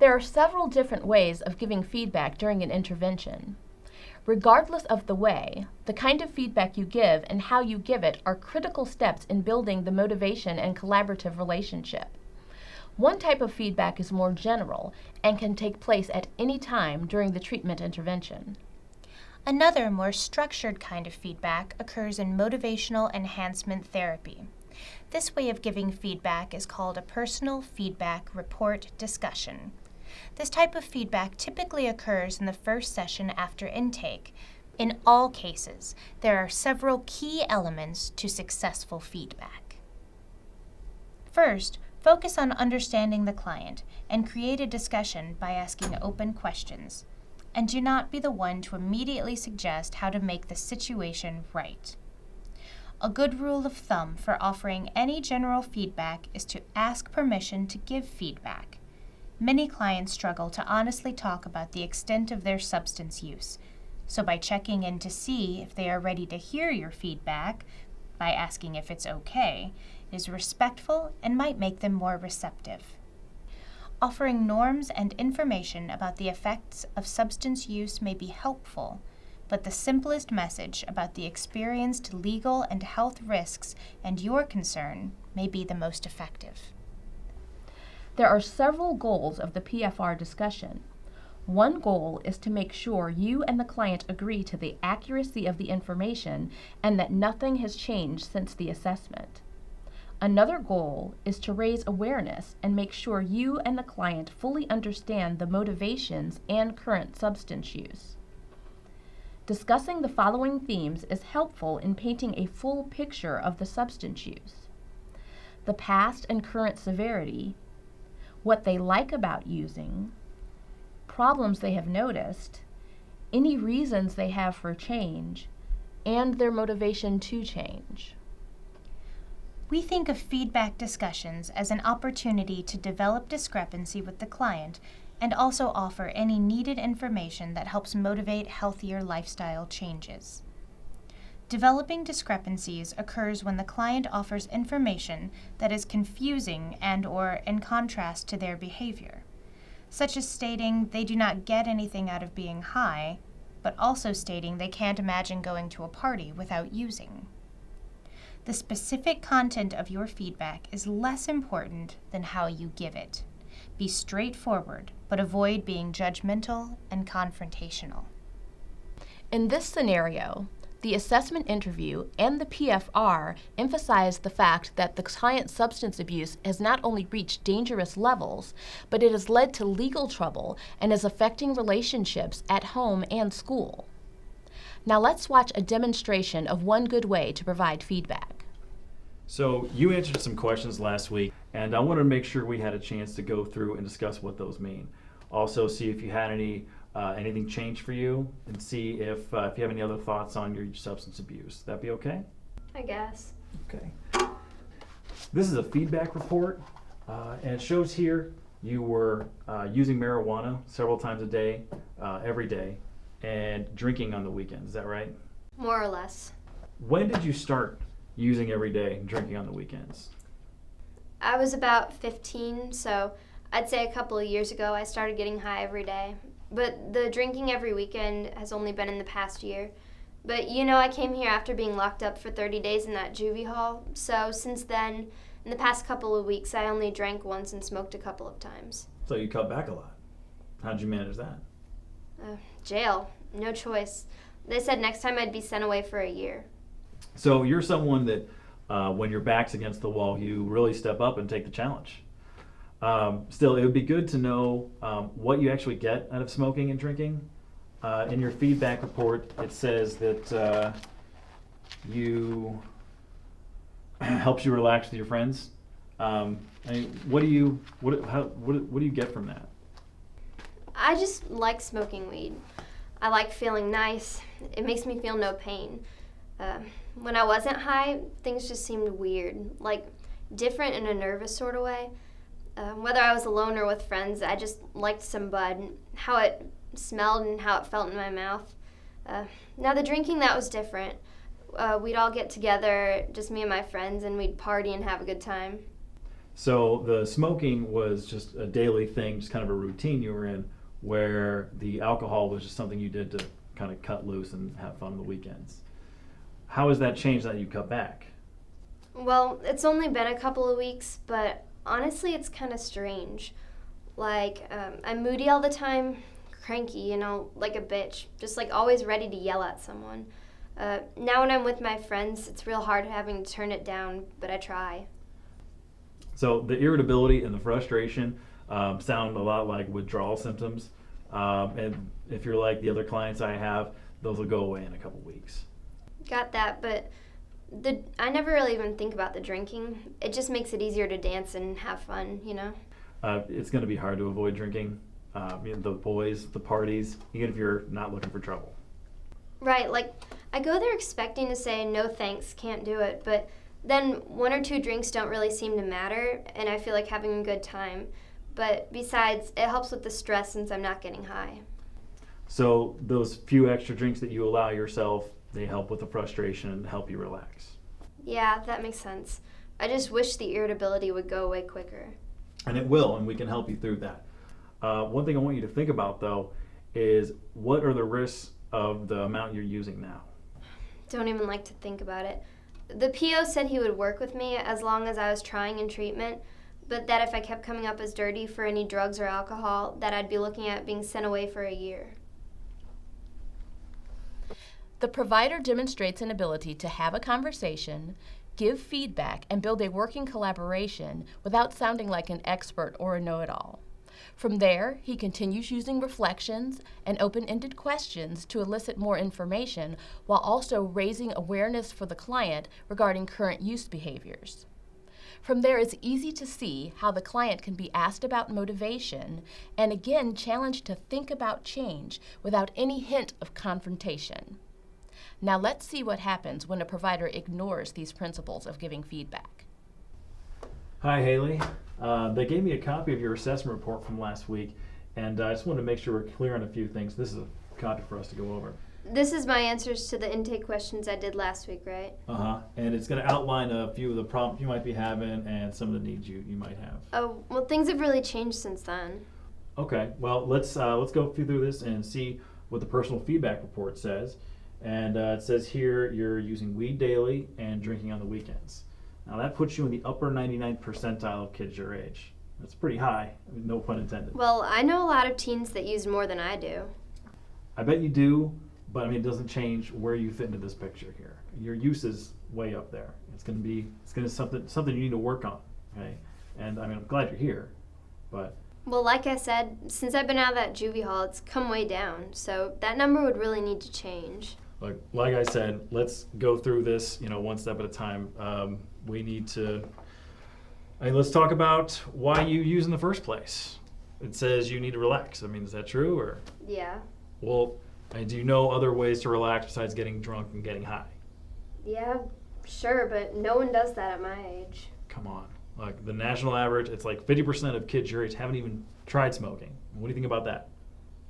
There are several different ways of giving feedback during an intervention. Regardless of the way, the kind of feedback you give and how you give it are critical steps in building the motivation and collaborative relationship. One type of feedback is more general and can take place at any time during the treatment intervention. Another, more structured kind of feedback occurs in motivational enhancement therapy. This way of giving feedback is called a personal feedback report discussion. This type of feedback typically occurs in the first session after intake. In all cases, there are several key elements to successful feedback. First, focus on understanding the client and create a discussion by asking open questions. And do not be the one to immediately suggest how to make the situation right. A good rule of thumb for offering any general feedback is to ask permission to give feedback. Many clients struggle to honestly talk about the extent of their substance use, so by checking in to see if they are ready to hear your feedback, by asking if it's okay, is respectful and might make them more receptive. Offering norms and information about the effects of substance use may be helpful, but the simplest message about the experienced legal and health risks and your concern may be the most effective. There are several goals of the PFR discussion. One goal is to make sure you and the client agree to the accuracy of the information and that nothing has changed since the assessment. Another goal is to raise awareness and make sure you and the client fully understand the motivations and current substance use. Discussing the following themes is helpful in painting a full picture of the substance use: the past and current severity, what they like about using, problems they have noticed, any reasons they have for change, and their motivation to change. We think of feedback discussions as an opportunity to develop discrepancy with the client and also offer any needed information that helps motivate healthier lifestyle changes. Developing discrepancies occurs when the client offers information that is confusing and/or in contrast to their behavior, such as stating they do not get anything out of being high, but also stating they can't imagine going to a party without using. The specific content of your feedback is less important than how you give it. Be straightforward, but avoid being judgmental and confrontational. In this scenario, the assessment interview and the PFR emphasize the fact that the client's substance abuse has not only reached dangerous levels, but it has led to legal trouble and is affecting relationships at home and school. Now let's watch a demonstration of one good way to provide feedback. So you answered some questions last week, and I wanted to make sure we had a chance to go through and discuss what those mean. Also see if you had anything change for you, and see if you have any other thoughts on your substance abuse. That be okay? I guess. Okay. This is a feedback report, and it shows here you were using marijuana several times a day, every day, and drinking on the weekends. Is that right? More or less. When did you start using every day and drinking on the weekends? I was about 15, so I'd say a couple of years ago I started getting high every day. But the drinking every weekend has only been in the past year. But I came here after being locked up for 30 days in that juvie hall, so since then, in the past couple of weeks, I only drank once and smoked a couple of times. So you cut back a lot. How'd you manage that? Jail. No choice. They said next time I'd be sent away for a year. So you're someone that when your back's against the wall, you really step up and take the challenge. Still, it would be good to know what you actually get out of smoking and drinking. In your feedback report, it says that you helps you relax with your friends. What do you get from that? I just like smoking weed. I like feeling nice. It makes me feel no pain. When I wasn't high, things just seemed weird, like different in a nervous sort of way. Whether I was alone or with friends, I just liked some bud, how it smelled and how it felt in my mouth. Now the drinking, that was different. We'd all get together, just me and my friends, and we'd party and have a good time. So the smoking was just a daily thing, just kind of a routine you were in, where the alcohol was just something you did to kind of cut loose and have fun on the weekends. How has that changed that you cut back? Well, it's only been a couple of weeks, but honestly, it's kind of strange. Like, I'm moody all the time, cranky, like a bitch, just like always ready to yell at someone. Now when I'm with my friends, it's real hard having to turn it down, but I try. So the irritability and the frustration sound a lot like withdrawal symptoms. And if you're like the other clients I have, those will go away in a couple weeks. Got that, but I never really even think about the drinking. It just makes it easier to dance and have fun, It's going to be hard to avoid drinking. The boys, the parties, even if you're not looking for trouble. Right, like, I go there expecting to say, no thanks, can't do it, but then 1 or 2 drinks don't really seem to matter, and I feel like having a good time. But besides, it helps with the stress since I'm not getting high. So those few extra drinks that you allow yourself, they help with the frustration and help you relax. Yeah, that makes sense. I just wish the irritability would go away quicker. And it will, and we can help you through that. One thing I want you to think about, though, is what are the risks of the amount you're using now? Don't even like to think about it. The PO said he would work with me as long as I was trying in treatment, but that if I kept coming up as dirty for any drugs or alcohol, that I'd be looking at being sent away for a year. The provider demonstrates an ability to have a conversation, give feedback, and build a working collaboration without sounding like an expert or a know-it-all. From there, he continues using reflections and open-ended questions to elicit more information while also raising awareness for the client regarding current use behaviors. From there, it's easy to see how the client can be asked about motivation and again challenged to think about change without any hint of confrontation. Now let's see what happens when a provider ignores these principles of giving feedback. Hi, Haley. They gave me a copy of your assessment report from last week, and I just wanted to make sure we're clear on a few things. This is a copy for us to go over. This is my answers to the intake questions I did last week, right? And it's going to outline a few of the problems you might be having and some of the needs you might have. Oh, well, things have really changed since then. Okay, well, let's go through this and see what the personal feedback report says. And it says here you're using weed daily and drinking on the weekends. Now that puts you in the upper 99th percentile of kids your age. That's pretty high, no pun intended. Well, I know a lot of teens that use more than I do. I bet you do, but it doesn't change where you fit into this picture here. Your use is way up there. It's gonna be something you need to work on, okay? And I'm glad you're here, but. Well, like I said, since I've been out of that juvie hall, it's come way down. So that number would really need to change. Like I said, let's go through this, one step at a time. We need to. Let's talk about why you use in the first place. It says you need to relax. Is that true or? Yeah. Well, do you know other ways to relax besides getting drunk and getting high? Yeah, sure, but no one does that at my age. Come on. The national average, it's like 50% of kids your age haven't even tried smoking. What do you think about that?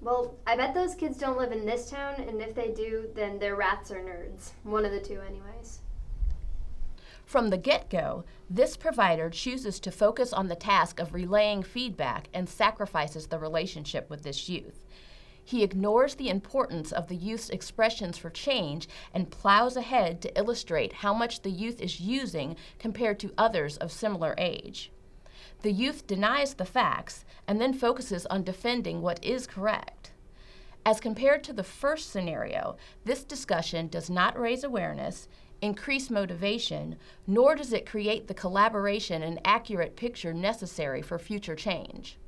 Well, I bet those kids don't live in this town, and if they do, then they're rats or nerds. One of the two anyways. From the get-go, this provider chooses to focus on the task of relaying feedback and sacrifices the relationship with this youth. He ignores the importance of the youth's expressions for change and plows ahead to illustrate how much the youth is using compared to others of similar age. The youth denies the facts and then focuses on defending what is correct. As compared to the first scenario, this discussion does not raise awareness, increase motivation, nor does it create the collaboration and accurate picture necessary for future change.